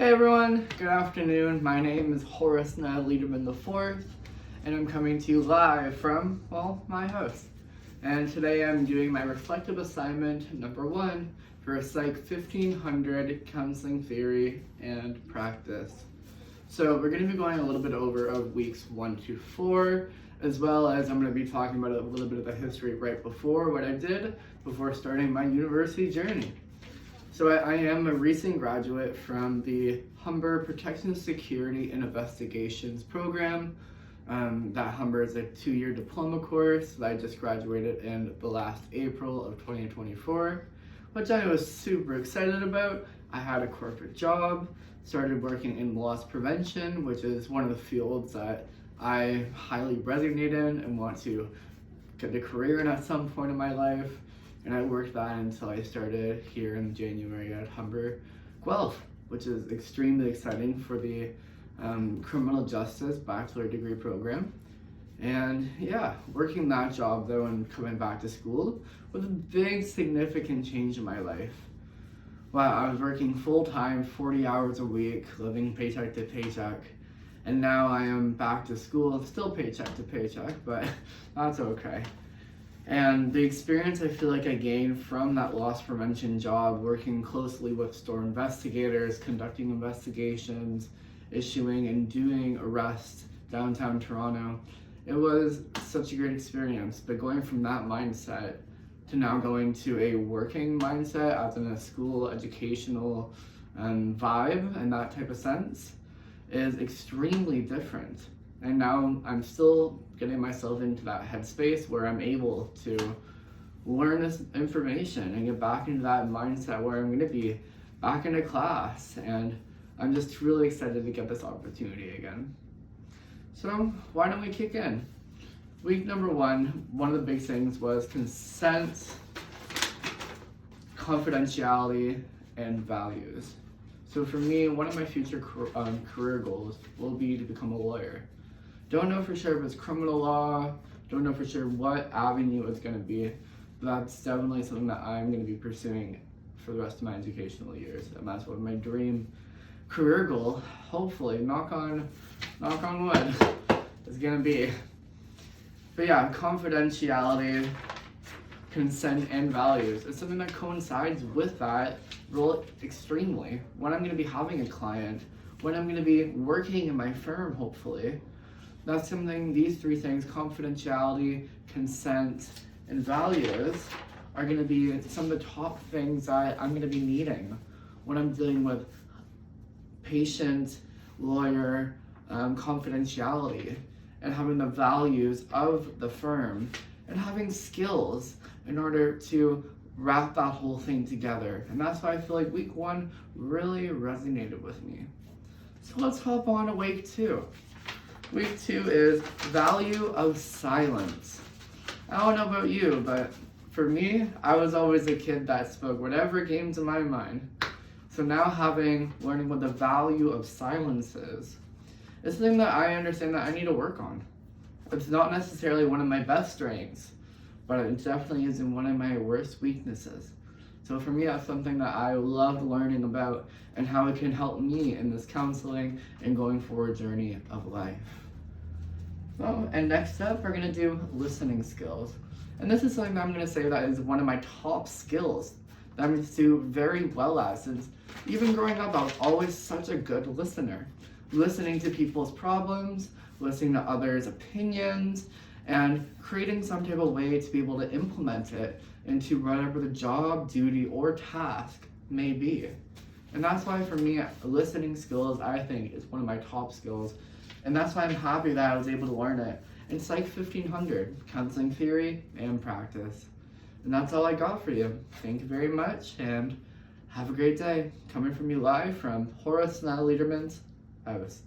Hey everyone, good afternoon. My name is Horace Liederman IV, and I'm coming to you live from, my house. And today I'm doing my reflective assignment number 1 for Psych 1500 Counseling Theory and Practice. So we're going to be going a little bit over of weeks 1 to 4, as well as I'm going to be talking about a little bit of the history right before what I did before starting my university journey. So I am a recent graduate from the Humber Protection, Security, and Investigations program. That Humber is a 2-year diploma course that I just graduated in the last April of 2024, which I was super excited about. I had a corporate job, started working in loss prevention, which is one of the fields that I highly resonate in and want to get a career in at some point in my life. And I worked that until I started here in January at Humber Guelph, which is extremely exciting for the criminal justice bachelor degree program. And yeah, working that job though and coming back to school was a big significant change in my life. Wow, I was working full-time, 40 hours a week, living paycheck to paycheck. And now I am back to school, still paycheck to paycheck, but that's okay. And the experience I feel like I gained from that loss prevention job, working closely with store investigators, conducting investigations, issuing and doing arrests downtown Toronto, it was such a great experience. But going from that mindset to now going to a working mindset, as in a school educational vibe and that type of sense, is extremely different. And now I'm still getting myself into that headspace where I'm able to learn this information and get back into that mindset where I'm going to be back into class. And I'm just really excited to get this opportunity again. So why don't we kick in? Week number 1, one of the big things was consent, confidentiality, and values. So for me, one of my future career goals will be to become a lawyer. Don't know for sure if it's criminal law, don't know for sure what avenue it's going to be, but that's definitely something that I'm going to be pursuing for the rest of my educational years. And that's what my dream career goal, hopefully, knock on wood, is going to be. But yeah, confidentiality, consent, and values is something that coincides with that role extremely. When I'm going to be having a client, when I'm going to be working in my firm, hopefully, that's something, these 3 things, confidentiality, consent, and values, are going to be some of the top things that I'm going to be needing when I'm dealing with patient, lawyer, confidentiality, and having the values of the firm, and having skills in order to wrap that whole thing together. And that's why I feel like week 1 really resonated with me. So let's hop on to week 2. Week 2 is value of silence. I don't know about you, but for me, I was always a kid that spoke whatever came to my mind. So now learning what the value of silence is something that I understand that I need to work on. It's not necessarily one of my best strengths, but it definitely isn't one of my worst weaknesses. So for me, that's something that I love learning about and how it can help me in this counseling and going forward journey of life. So, and next up, we're going to do listening skills. And this is something that I'm going to say that is one of my top skills that I'm going to do very well at, since even growing up, I was always such a good listener. Listening to people's problems, listening to others' opinions, and creating some type of way to be able to implement it into whatever the job, duty, or task may be. And that's why for me, listening skills, I think, is one of my top skills. And that's why I'm happy that I was able to learn it in Psych 1500, Counseling Theory and Practice. And that's all I got for you. Thank you very much, and have a great day. Coming from you live from Horace Liederman's house.